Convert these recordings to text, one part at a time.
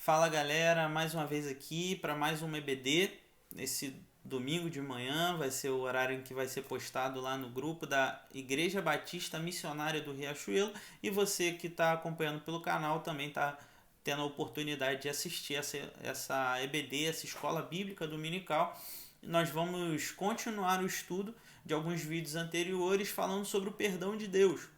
Fala galera, mais uma vez aqui para mais um EBD. Nesse domingo de manhã vai ser o horário em que vai ser postado lá no grupo da Igreja Batista Missionária do Riachuelo. E você que está acompanhando pelo canal também está tendo a oportunidade de assistir essa EBD, essa escola bíblica dominical. Nós vamos continuar o estudo de alguns vídeos anteriores falando sobre o perdão de Deus.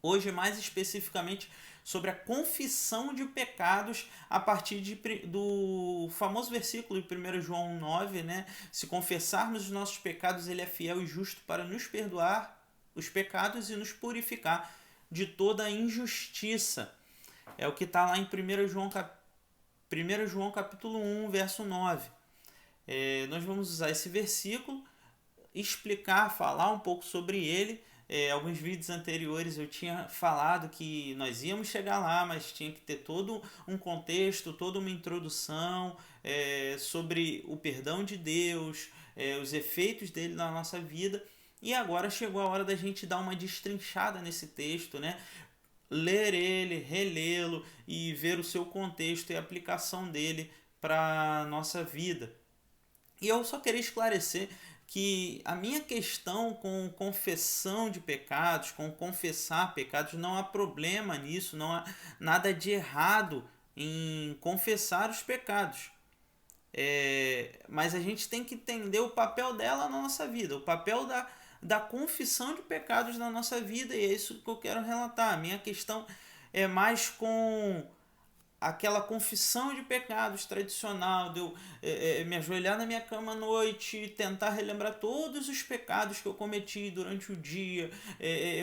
Hoje, mais especificamente, sobre a confissão de pecados a partir do famoso versículo de 1 João 9, né? Se confessarmos os nossos pecados, ele é fiel e justo para nos perdoar os pecados e nos purificar de toda a injustiça. É o que está lá em 1 João capítulo 1, verso 9. Nós vamos usar esse versículo, explicar, falar um pouco sobre ele. Alguns vídeos anteriores eu tinha falado que nós íamos chegar lá, mas tinha que ter todo um contexto, toda uma introdução sobre o perdão de Deus, os efeitos dele na nossa vida. E agora chegou a hora da gente dar uma destrinchada nesse texto, né? Ler ele, relê-lo e ver o seu contexto e a aplicação dele para a nossa vida. E eu só queria esclarecer que a minha questão com confissão de pecados, com confessar pecados, não há problema nisso, não há nada de errado em confessar os pecados. Mas a gente tem que entender o papel dela na nossa vida, o papel da confissão de pecados na nossa vida, e é isso que eu quero relatar. A minha questão é mais com aquela confissão de pecados tradicional, de eu me ajoelhar na minha cama à noite e tentar relembrar todos os pecados que eu cometi durante o dia,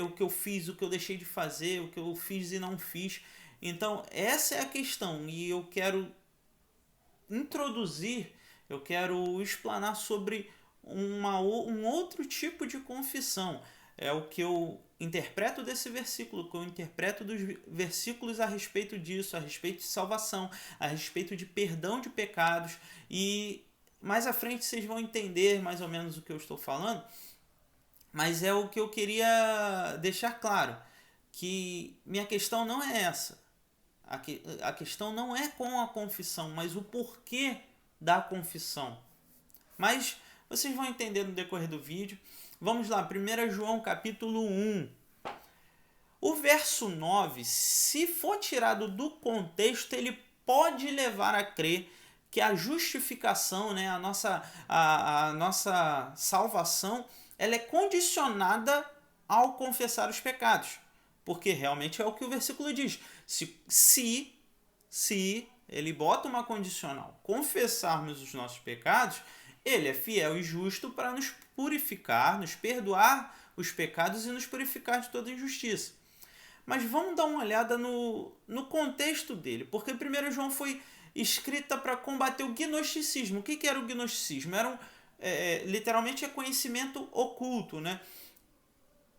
o que eu fiz, o que eu deixei de fazer, o que eu fiz e não fiz. Então, essa é a questão, e eu quero introduzir, eu quero explanar sobre um outro tipo de confissão. É o que eu interpreto desse versículo, o que eu interpreto dos versículos a respeito disso, a respeito de salvação, a respeito de perdão de pecados. E mais à frente vocês vão entender mais ou menos o que eu estou falando, mas é o que eu queria deixar claro, que minha questão não é essa. A questão não é com a confissão, mas o porquê da confissão. Mas vocês vão entender no decorrer do vídeo. Vamos lá, 1 João capítulo 1. O verso 9, se for tirado do contexto, ele pode levar a crer que a justificação, né, a nossa salvação, ela é condicionada ao confessar os pecados. Porque realmente é o que o versículo diz. Se ele bota uma condicional, confessarmos os nossos pecados, ele é fiel e justo para nos purificar, nos perdoar os pecados e nos purificar de toda injustiça. Mas vamos dar uma olhada no contexto dele, porque 1 João foi escrita para combater o gnosticismo. O que era o gnosticismo? Literalmente é conhecimento oculto, né?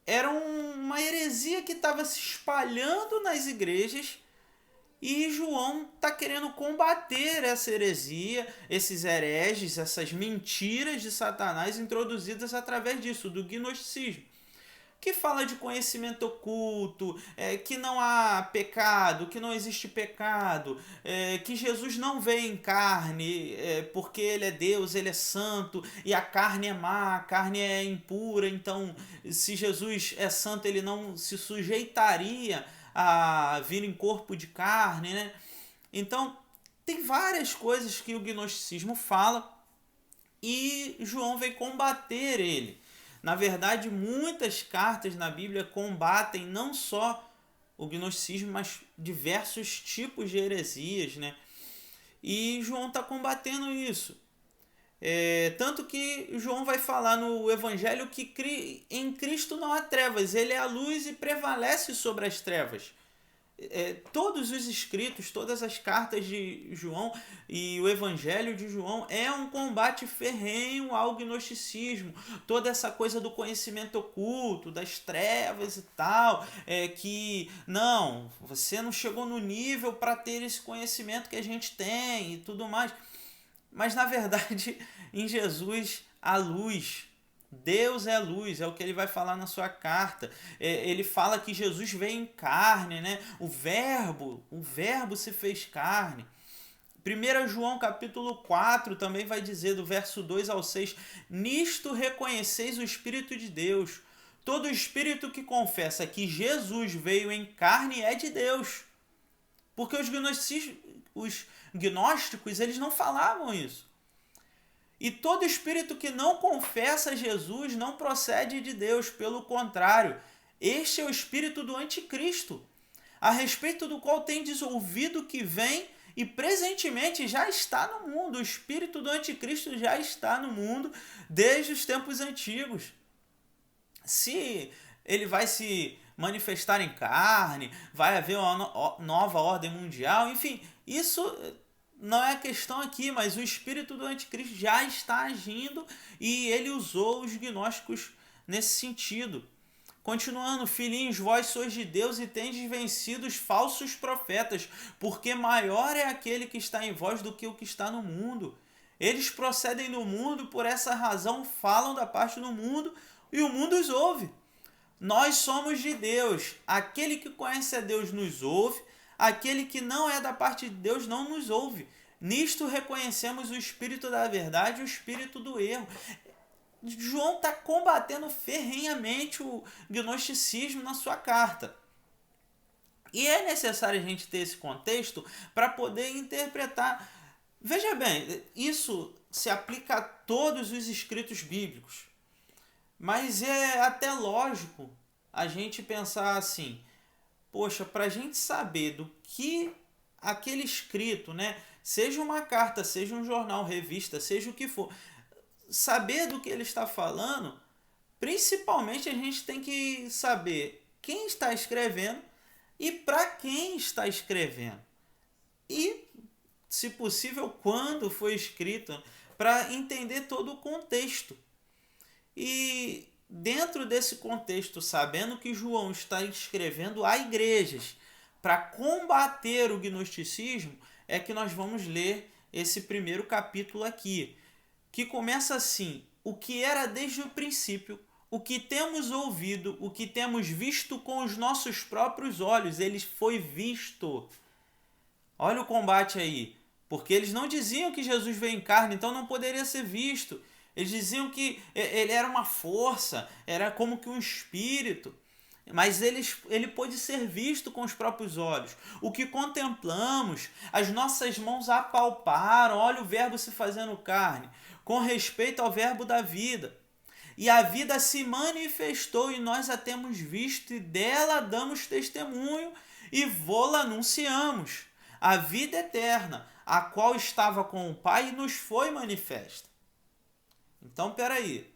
Era uma heresia que estava se espalhando nas igrejas, e João está querendo combater essa heresia, esses hereges, essas mentiras de Satanás introduzidas através disso, do gnosticismo, que fala de conhecimento oculto, que não há pecado, que não existe pecado, que Jesus não veio em carne, porque ele é Deus, ele é santo, e a carne é má, a carne é impura. Então, se Jesus é santo, ele não se sujeitaria a vir em corpo de carne, né? Então, tem várias coisas que o gnosticismo fala, e João veio combater ele. Na verdade, muitas cartas na Bíblia combatem não só o gnosticismo, mas diversos tipos de heresias, né? E João está combatendo isso. Tanto que João vai falar no Evangelho que em Cristo não há trevas, ele é a luz e prevalece sobre as trevas. Todos os escritos, todas as cartas de João e o Evangelho de João é um combate ferrenho ao gnosticismo, toda essa coisa do conhecimento oculto, das trevas e tal, que não, você não chegou no nível para ter esse conhecimento que a gente tem e tudo mais. Mas na verdade, em Jesus, a luz, Deus é luz, é o que ele vai falar na sua carta. Ele fala que Jesus veio em carne, né? O verbo se fez carne. 1 João capítulo 4 também vai dizer, do verso 2 ao 6, nisto reconheceis o Espírito de Deus. Todo espírito que confessa que Jesus veio em carne é de Deus. Porque os gnósticos, eles não falavam isso. E todo espírito que não confessa Jesus não procede de Deus, pelo contrário, este é o espírito do anticristo, a respeito do qual tendes ouvido que vem e presentemente já está no mundo. O espírito do anticristo já está no mundo desde os tempos antigos. Se ele vai se manifestar em carne, vai haver uma nova ordem mundial, enfim, isso não é a questão aqui, mas o espírito do anticristo já está agindo e ele usou os gnósticos nesse sentido. Continuando, filhinhos, vós sois de Deus e tendes vencido os falsos profetas, porque maior é aquele que está em vós do que o que está no mundo. Eles procedem do mundo, por essa razão falam da parte do mundo, e o mundo os ouve. Nós somos de Deus. Aquele que conhece a Deus nos ouve, aquele que não é da parte de Deus não nos ouve. Nisto reconhecemos o espírito da verdade e o espírito do erro. João está combatendo ferrenhamente o gnosticismo na sua carta. E é necessário a gente ter esse contexto para poder interpretar. Veja bem, isso se aplica a todos os escritos bíblicos. Mas é até lógico a gente pensar assim, poxa, para a gente saber do que aquele escrito, né, seja uma carta, seja um jornal, revista, seja o que for, saber do que ele está falando, principalmente a gente tem que saber quem está escrevendo e para quem está escrevendo. E, se possível, quando foi escrito, para entender todo o contexto. E dentro desse contexto, sabendo que João está escrevendo a igrejas para combater o gnosticismo, é que nós vamos ler esse primeiro capítulo aqui, que começa assim: o que era desde o princípio, o que temos ouvido, o que temos visto com os nossos próprios olhos. Ele foi visto. Olha o combate aí, porque eles não diziam que Jesus veio em carne, então não poderia ser visto. Eles diziam que ele era uma força, era como que um espírito, mas ele pôde ser visto com os próprios olhos. O que contemplamos, as nossas mãos apalparam, olha o verbo se fazendo carne, com respeito ao verbo da vida. E a vida se manifestou e nós a temos visto e dela damos testemunho e vô-la anunciamos. A vida eterna, a qual estava com o Pai e nos foi manifesta. Então, peraí,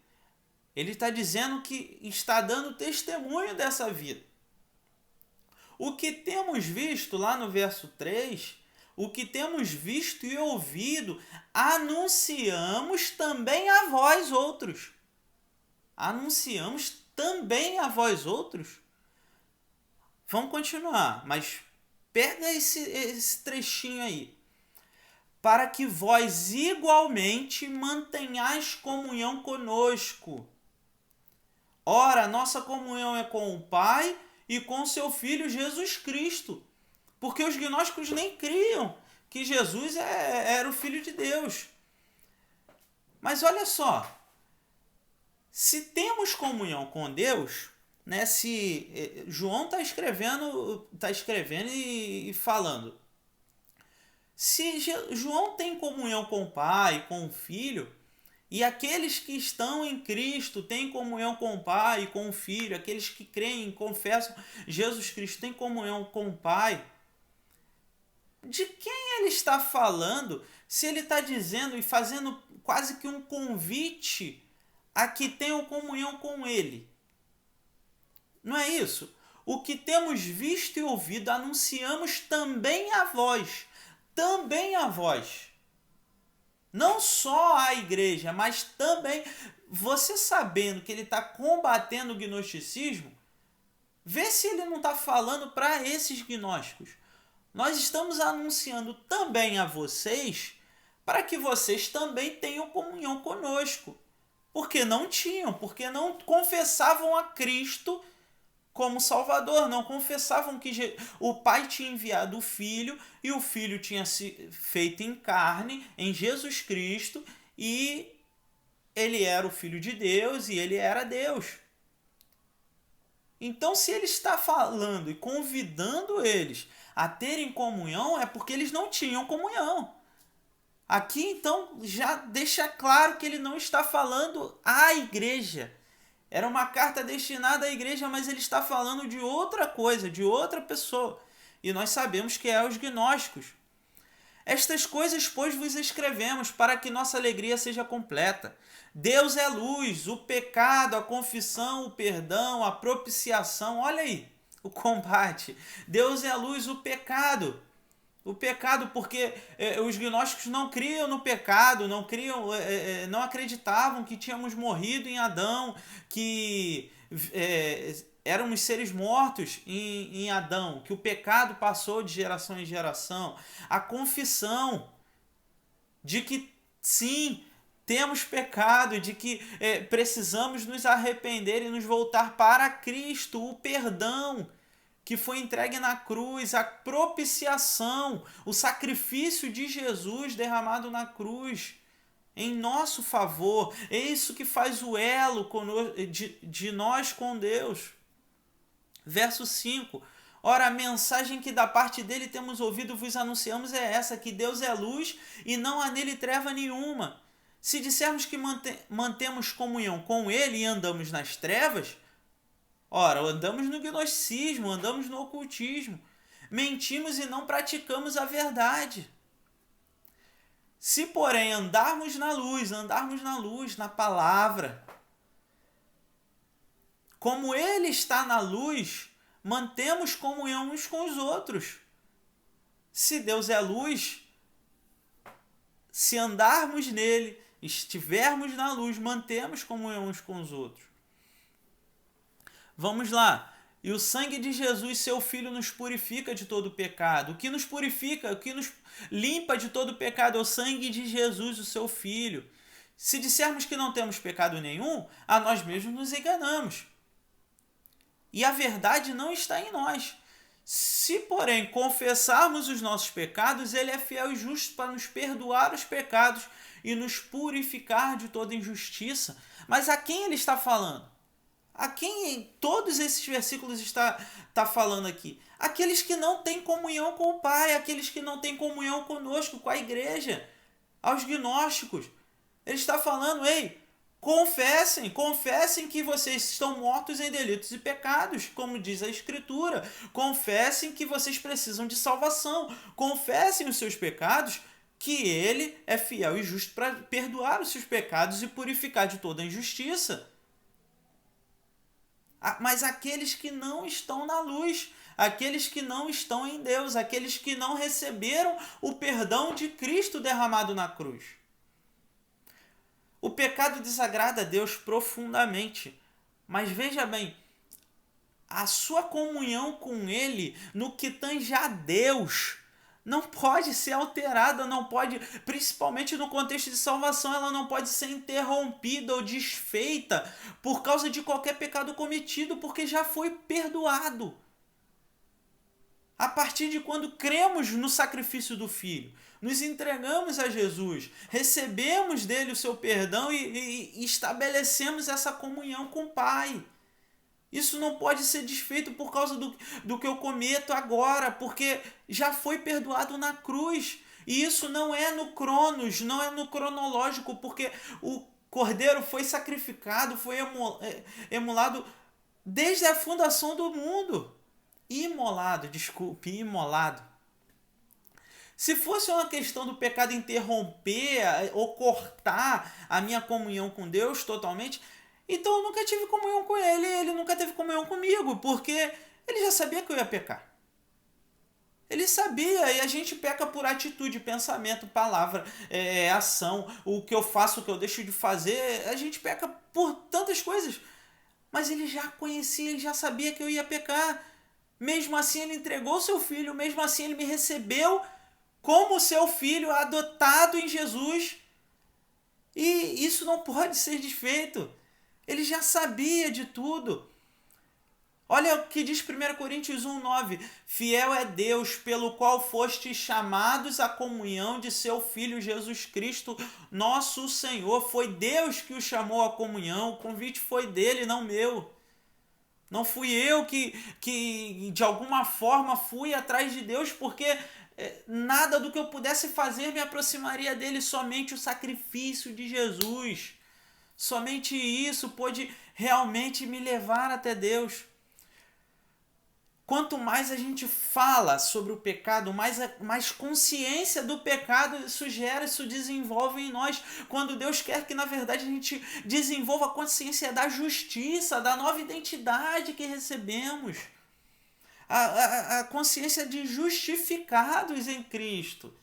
ele está dizendo que está dando testemunho dessa vida. O que temos visto lá no verso 3, o que temos visto e ouvido, anunciamos também a vós outros. Anunciamos também a vós outros. Vamos continuar, mas pega esse trechinho aí. Para que vós igualmente mantenhais comunhão conosco. Ora, nossa comunhão é com o Pai e com seu Filho Jesus Cristo. Porque os gnósticos nem criam que Jesus era o Filho de Deus. Mas olha só, se temos comunhão com Deus, né, se João está escrevendo e falando, se João tem comunhão com o Pai, com o Filho, e aqueles que estão em Cristo têm comunhão com o Pai e com o Filho, aqueles que creem e confessam Jesus Cristo têm comunhão com o Pai, de quem ele está falando se ele está dizendo e fazendo quase que um convite a que tenham comunhão com ele? Não é isso? O que temos visto e ouvido anunciamos também a vós. Também a vós. Não só a igreja, mas também você sabendo que ele está combatendo o gnosticismo, vê se ele não está falando para esses gnósticos. Nós estamos anunciando também a vocês para que vocês também tenham comunhão conosco. Porque não tinham, porque não confessavam a Cristo como Salvador, não confessavam que o Pai tinha enviado o Filho e o Filho tinha se feito em carne, em Jesus Cristo, e ele era o Filho de Deus e ele era Deus. Então, se ele está falando e convidando eles a terem comunhão, é porque eles não tinham comunhão. Aqui, então, já deixa claro que ele não está falando à igreja. Era uma carta destinada à igreja, mas ele está falando de outra coisa, de outra pessoa. E nós sabemos que é os gnósticos. Estas coisas, pois, vos escrevemos, para que nossa alegria seja completa. Deus é luz, o pecado, a confissão, o perdão, a propiciação. Olha aí o combate. Deus é a luz, o pecado. O pecado, porque os gnósticos não criam no pecado, não acreditavam que tínhamos morrido em Adão, que éramos seres mortos em Adão, que o pecado passou de geração em geração. A confissão de que sim, temos pecado, de que precisamos nos arrepender e nos voltar para Cristo, o perdão que foi entregue na cruz, a propiciação, o sacrifício de Jesus derramado na cruz em nosso favor. É isso que faz o elo de nós com Deus. Verso 5. Ora, a mensagem que da parte dele temos ouvido vos anunciamos é essa, que Deus é luz e não há nele treva nenhuma. Se dissermos que mantemos comunhão com ele e andamos nas trevas, ora, andamos no gnosticismo, andamos no ocultismo, mentimos e não praticamos a verdade. Se, porém, andarmos na luz, na palavra, como ele está na luz, mantemos comunhão uns com os outros. Se Deus é luz, se andarmos nele, estivermos na luz, mantemos comunhão uns com os outros. Vamos lá. E o sangue de Jesus, seu Filho, nos purifica de todo pecado. O que nos purifica, o que nos limpa de todo pecado é o sangue de Jesus, o seu Filho. Se dissermos que não temos pecado nenhum, a nós mesmos nos enganamos. E a verdade não está em nós. Se, porém, confessarmos os nossos pecados, ele é fiel e justo para nos perdoar os pecados e nos purificar de toda injustiça. Mas a quem ele está falando? A quem em todos esses versículos está falando aqui? Aqueles que não têm comunhão com o Pai, aqueles que não têm comunhão conosco, com a igreja, aos gnósticos. Ele está falando, ei, confessem que vocês estão mortos em delitos e pecados, como diz a Escritura. Confessem que vocês precisam de salvação. Confessem os seus pecados, que ele é fiel e justo para perdoar os seus pecados e purificar de toda a injustiça. Mas aqueles que não estão na luz, aqueles que não estão em Deus, aqueles que não receberam o perdão de Cristo derramado na cruz. O pecado desagrada a Deus profundamente, mas veja bem, a sua comunhão com Ele, no que tange a Deus, não pode ser alterada, não pode, principalmente no contexto de salvação, ela não pode ser interrompida ou desfeita por causa de qualquer pecado cometido, porque já foi perdoado. A partir de quando cremos no sacrifício do Filho, nos entregamos a Jesus, recebemos dele o seu perdão e estabelecemos essa comunhão com o Pai. Isso não pode ser desfeito por causa do que eu cometo agora, porque já foi perdoado na cruz. E isso não é no cronos, não é no cronológico, porque o cordeiro foi sacrificado, foi emolado desde a fundação do mundo. Imolado. Se fosse uma questão do pecado interromper ou cortar a minha comunhão com Deus totalmente, então eu nunca tive comunhão com ele, ele nunca teve comunhão comigo, porque ele já sabia que eu ia pecar. Ele sabia, e a gente peca por atitude, pensamento, palavra, ação, o que eu faço, o que eu deixo de fazer, a gente peca por tantas coisas. Mas ele já conhecia, ele já sabia que eu ia pecar. Mesmo assim ele entregou seu filho, mesmo assim ele me recebeu como seu filho adotado em Jesus. E isso não pode ser desfeito. Ele já sabia de tudo. Olha o que diz 1 Coríntios 1,9. Fiel é Deus, pelo qual fostes chamados à comunhão de seu Filho Jesus Cristo, nosso Senhor. Foi Deus que o chamou à comunhão, o convite foi dele, não meu. Não fui eu que de alguma forma fui atrás de Deus, porque nada do que eu pudesse fazer me aproximaria dele, somente o sacrifício de Jesus. Somente isso pôde realmente me levar até Deus. Quanto mais a gente fala sobre o pecado, mais consciência do pecado isso gera, isso desenvolve em nós. Quando Deus quer que, na verdade, a gente desenvolva a consciência da justiça, da nova identidade que recebemos. A consciência de justificados em Cristo.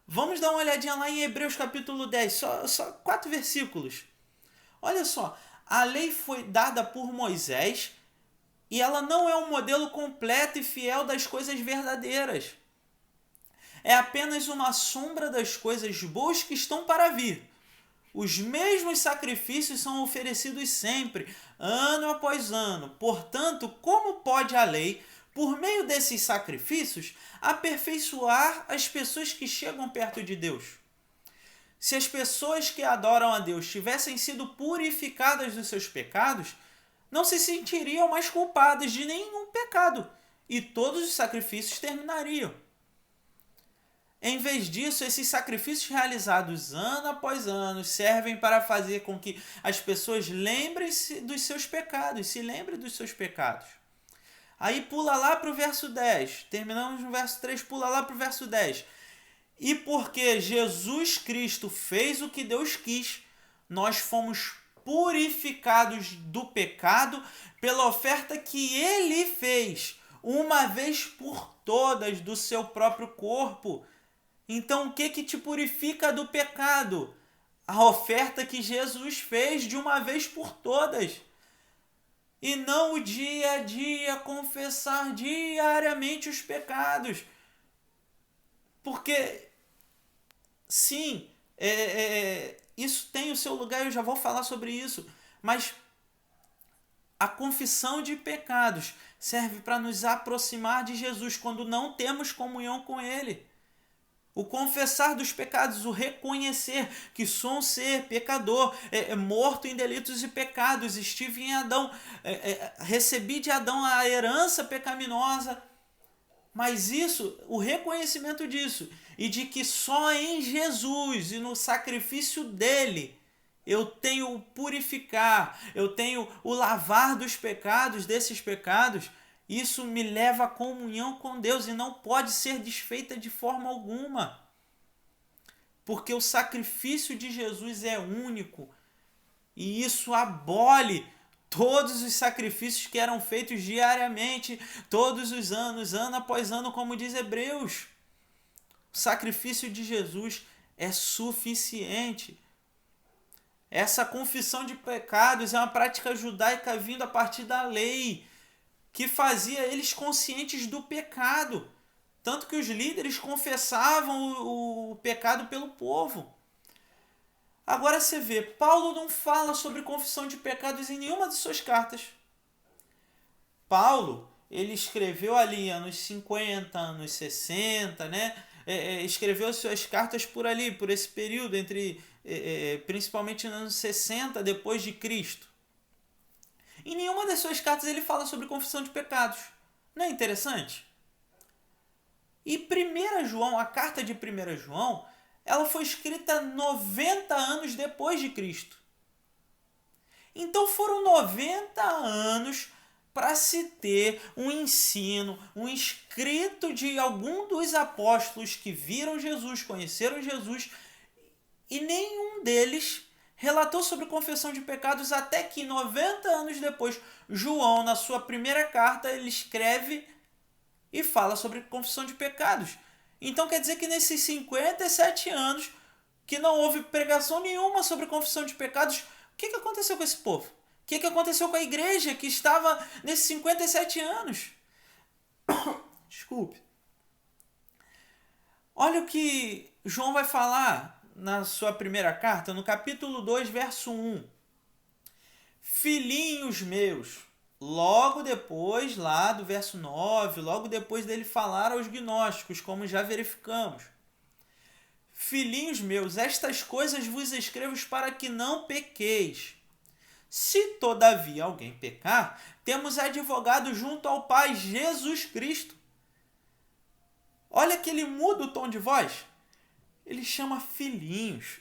Vamos dar uma olhadinha lá em Hebreus capítulo 10, só 4 versículos. Olha só, a lei foi dada por Moisés, e ela não é um modelo completo e fiel das coisas verdadeiras. É apenas uma sombra das coisas boas que estão para vir. Os mesmos sacrifícios são oferecidos sempre, ano após ano. Portanto, como pode a lei, por meio desses sacrifícios, aperfeiçoar as pessoas que chegam perto de Deus? Se as pessoas que adoram a Deus tivessem sido purificadas dos seus pecados, não se sentiriam mais culpadas de nenhum pecado e todos os sacrifícios terminariam. Em vez disso, esses sacrifícios realizados ano após ano servem para fazer com que as pessoas lembrem-se dos seus pecados, se lembrem dos seus pecados. Aí pula lá para o verso 10, terminamos no verso 3, pula lá para o verso 10. E porque Jesus Cristo fez o que Deus quis, nós fomos purificados do pecado pela oferta que ele fez uma vez por todas do seu próprio corpo. Então, o que te purifica do pecado? A oferta que Jesus fez de uma vez por todas. E não o dia a dia confessar diariamente os pecados. Porque, sim, isso tem o seu lugar, eu já vou falar sobre isso, mas a confissão de pecados serve para nos aproximar de Jesus quando não temos comunhão com Ele. O confessar dos pecados, o reconhecer que sou um ser pecador, morto em delitos e pecados, estive em Adão, recebi de Adão a herança pecaminosa. Mas isso, o reconhecimento disso e de que só em Jesus e no sacrifício dele eu tenho o purificar, eu tenho o lavar dos pecados, desses pecados, isso me leva à comunhão com Deus e não pode ser desfeita de forma alguma. Porque o sacrifício de Jesus é único e isso abole todos os sacrifícios que eram feitos diariamente, todos os anos, ano após ano, como diz Hebreus. O sacrifício de Jesus é suficiente. Essa confissão de pecados é uma prática judaica vindo a partir da lei, que fazia eles conscientes do pecado. Tanto que os líderes confessavam o pecado pelo povo. Agora você vê, Paulo não fala sobre confissão de pecados em nenhuma de suas cartas. Paulo, ele escreveu ali anos 50, anos 60, né? Escreveu suas cartas por ali, por esse período, principalmente nos anos 60 depois de Cristo. Em nenhuma das suas cartas ele fala sobre confissão de pecados. Não é interessante? E 1 João, a carta de 1 João, ela foi escrita 90 anos depois de Cristo. Então foram 90 anos para se ter um ensino, um escrito de algum dos apóstolos que viram Jesus, conheceram Jesus, e nenhum deles relatou sobre confissão de pecados até que 90 anos depois, João, na sua primeira carta, ele escreve e fala sobre confissão de pecados. Então quer dizer que nesses 57 anos que não houve pregação nenhuma sobre confissão de pecados, o que aconteceu com esse povo? O que aconteceu com a igreja que estava nesses 57 anos? Desculpe. Olha o que João vai falar na sua primeira carta, no capítulo 2, verso 1. Filhinhos meus, logo depois, lá do verso 9, logo depois dele falar aos gnósticos, como já verificamos. Filhinhos meus, estas coisas vos escrevo para que não pequeis. Se todavia alguém pecar, temos advogado junto ao Pai, Jesus Cristo. Olha que ele muda o tom de voz. Ele chama filhinhos.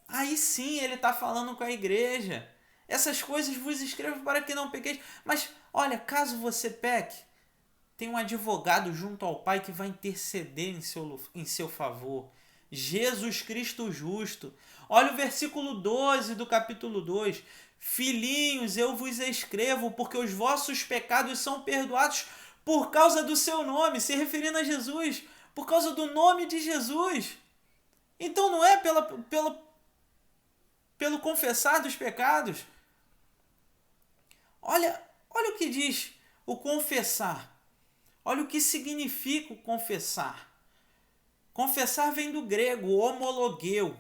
Aí sim ele está falando com a igreja. Essas coisas vos escrevo para que não pequeis. Mas olha, caso você peque, tem um advogado junto ao Pai que vai interceder em seu favor. Jesus Cristo justo. Olha o versículo 12 do capítulo 2. Filhinhos, eu vos escrevo porque os vossos pecados são perdoados por causa do seu nome, se referindo a Jesus, por causa do nome de Jesus. Então não é pelo confessar dos pecados. Olha o que diz o confessar. Olha o que significa o confessar. Confessar vem do grego, homologueu.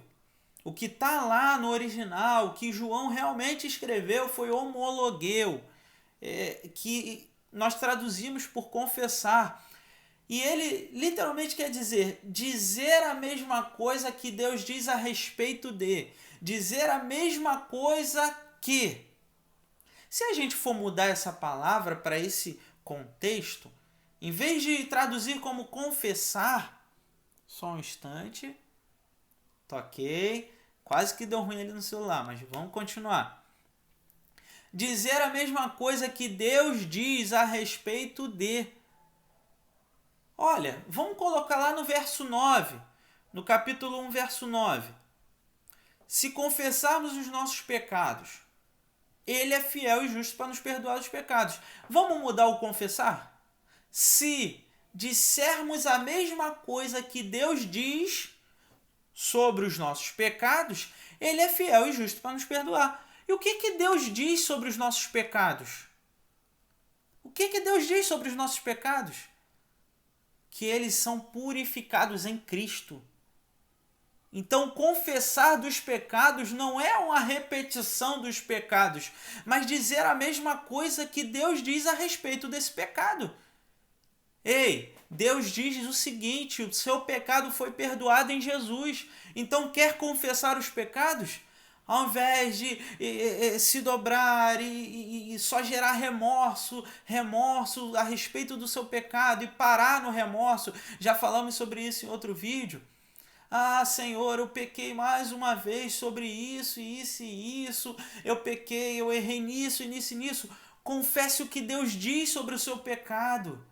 O que está lá no original, o que João realmente escreveu foi homologueu, que nós traduzimos por confessar. E ele literalmente quer dizer a mesma coisa que Deus diz a respeito de. Dizer a mesma coisa que. Se a gente for mudar essa palavra para esse contexto, em vez de traduzir como confessar, só um instante, ok, quase que deu ruim ali no celular, mas vamos continuar. Dizer a mesma coisa que Deus diz a respeito de. Olha, vamos colocar lá no verso 9, no capítulo 1, verso 9. Se confessarmos os nossos pecados, Ele é fiel e justo para nos perdoar os pecados. Vamos mudar o confessar? Se dissermos a mesma coisa que Deus diz sobre os nossos pecados, Ele é fiel e justo para nos perdoar. E o que Deus diz sobre os nossos pecados? O que Deus diz sobre os nossos pecados? Que eles são purificados em Cristo. Então, confessar dos pecados não é uma repetição dos pecados, mas dizer a mesma coisa que Deus diz a respeito desse pecado. Ei, Deus diz o seguinte: o seu pecado foi perdoado em Jesus. Então, quer confessar os pecados? Ao invés de se dobrar e só gerar remorso a respeito do seu pecado e parar no remorso, já falamos sobre isso em outro vídeo. Ah, Senhor, eu pequei mais uma vez sobre isso, eu pequei, eu errei nisso. Confesse o que Deus diz sobre o seu pecado.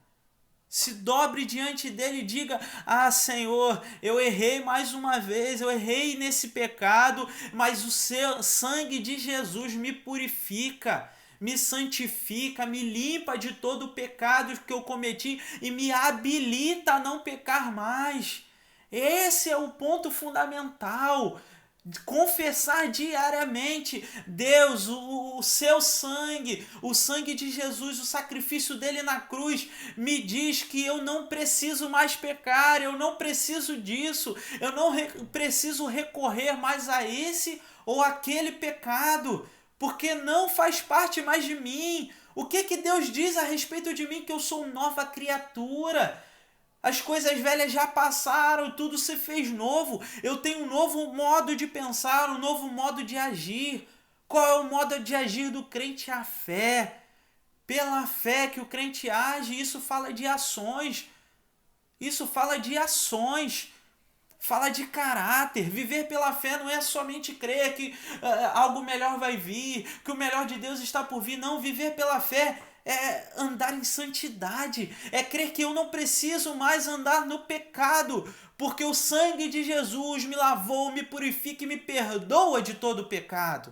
Se dobre diante dele e diga: ah, Senhor, eu errei mais uma vez, eu errei nesse pecado, mas o seu sangue de Jesus me purifica, me santifica, me limpa de todo o pecado que eu cometi e me habilita a não pecar mais. Esse é o ponto fundamental. Confessar diariamente: Deus, o seu sangue, o sangue de Jesus, o sacrifício dele na cruz me diz que eu não preciso mais pecar, eu não preciso disso, eu não preciso recorrer mais a esse ou aquele pecado, porque não faz parte mais de mim. O que Deus diz a respeito de mim? Que eu sou nova criatura. As coisas velhas já passaram, tudo se fez novo. Eu tenho um novo modo de pensar, um novo modo de agir. Qual é o modo de agir do crente? A fé. Pela fé que o crente age, isso fala de ações. Fala de caráter. Viver pela fé não é somente crer que algo melhor vai vir, que o melhor de Deus está por vir. Não, viver pela fé é andar em santidade, é crer que eu não preciso mais andar no pecado, porque o sangue de Jesus me lavou, me purifica e me perdoa de todo o pecado.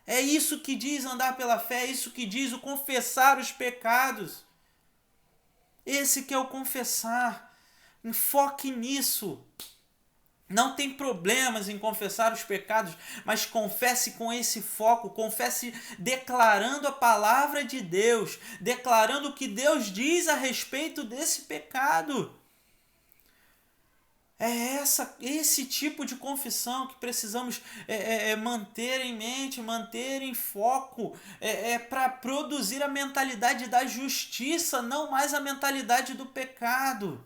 É isso que diz andar pela fé, é isso que diz o confessar os pecados. Esse que é o confessar. Enfoque nisso. Não tem problemas em confessar os pecados, mas confesse com esse foco, confesse declarando a palavra de Deus, declarando o que Deus diz a respeito desse pecado. É esse tipo de confissão que precisamos manter em mente, manter em foco, para produzir a mentalidade da justiça, não mais a mentalidade do pecado.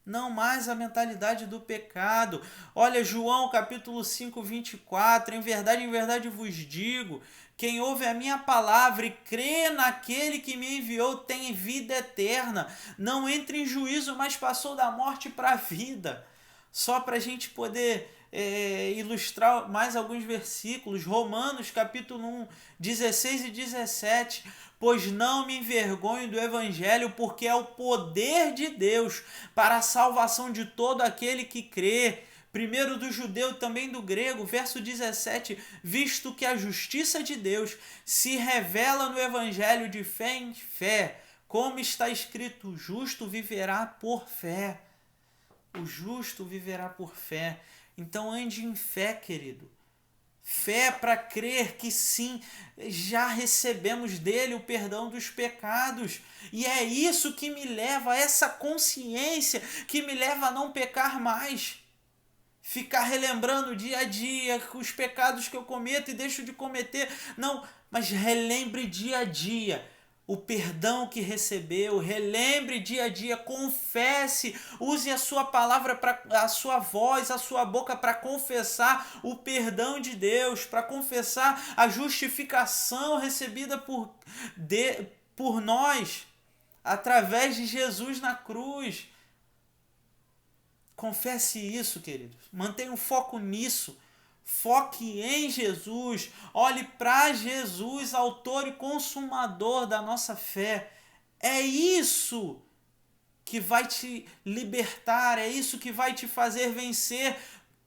Não mais a mentalidade do pecado. Olha, João capítulo 5, 24. Em verdade vos digo, quem ouve a minha palavra e crê naquele que me enviou tem vida eterna. Não entra em juízo, mas passou da morte para a vida. Só para a gente poder ilustrar mais alguns versículos. Romanos capítulo 1, 16 e 17. Pois não me envergonho do evangelho, porque é o poder de Deus para a salvação de todo aquele que crê, primeiro do judeu, também do grego. Verso 17, visto que a justiça de Deus se revela no evangelho de fé em fé, como está escrito, o justo viverá por fé. O justo viverá por fé. Então ande em fé, querido. Fé para crer que sim, já recebemos dele o perdão dos pecados. E é isso que me leva a essa consciência, que me leva a não pecar mais. Ficar relembrando dia a dia os pecados que eu cometo e deixo de cometer. Não, mas relembre dia a dia o perdão que recebeu, relembre dia a dia, confesse, use a sua palavra, a sua voz, a sua boca para confessar o perdão de Deus, para confessar a justificação recebida por nós, através de Jesus na cruz. Confesse isso, queridos. Mantenha o foco nisso. Foque em Jesus. Olhe para Jesus, autor e consumador da nossa fé. É isso que vai te libertar, é isso que vai te fazer vencer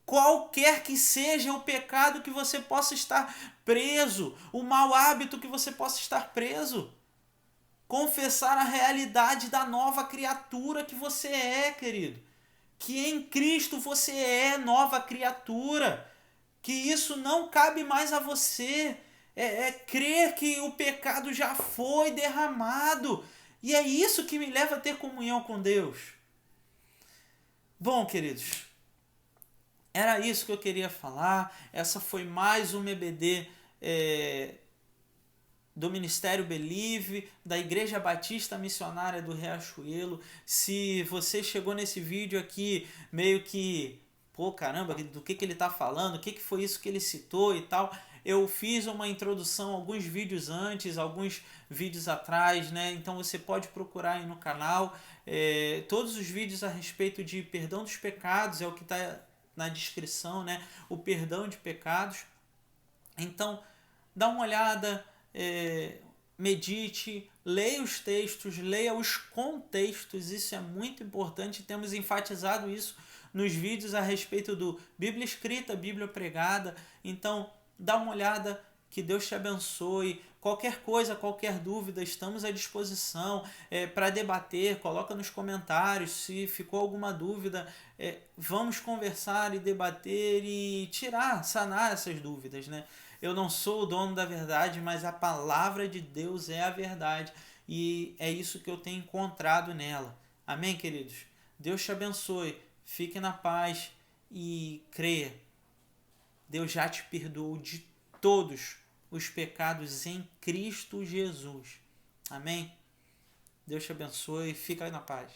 qualquer que seja o pecado que você possa estar preso, o mau hábito que você possa estar preso. Confessar a realidade da nova criatura que você é, querido. Que em Cristo você é nova criatura, que isso não cabe mais a você, crer que o pecado já foi derramado, e é isso que me leva a ter comunhão com Deus. Bom, queridos, era isso que eu queria falar. Essa foi mais um EBD do Ministério Believe, da Igreja Batista Missionária do Riachuelo. Se você chegou nesse vídeo aqui meio que, pô, caramba, do que ele está falando, o que foi isso que ele citou e tal, eu fiz uma introdução alguns vídeos antes, alguns vídeos atrás, né? Então você pode procurar aí no canal. Todos os vídeos a respeito de perdão dos pecados é o que está na descrição, né? O perdão de pecados. Então, dá uma olhada, medite, leia os textos, leia os contextos, isso é muito importante, temos enfatizado isso nos vídeos a respeito do Bíblia escrita, Bíblia pregada. Então, dá uma olhada, que Deus te abençoe. Qualquer coisa, qualquer dúvida, estamos à disposição para debater. Coloca nos comentários se ficou alguma dúvida. Vamos conversar e debater e sanar essas dúvidas, né? Eu não sou o dono da verdade, mas a palavra de Deus é a verdade. E é isso que eu tenho encontrado nela. Amém, queridos? Deus te abençoe. Fique na paz e creia. Deus já te perdoou de todos os pecados em Cristo Jesus. Amém? Deus te abençoe. Fica na paz.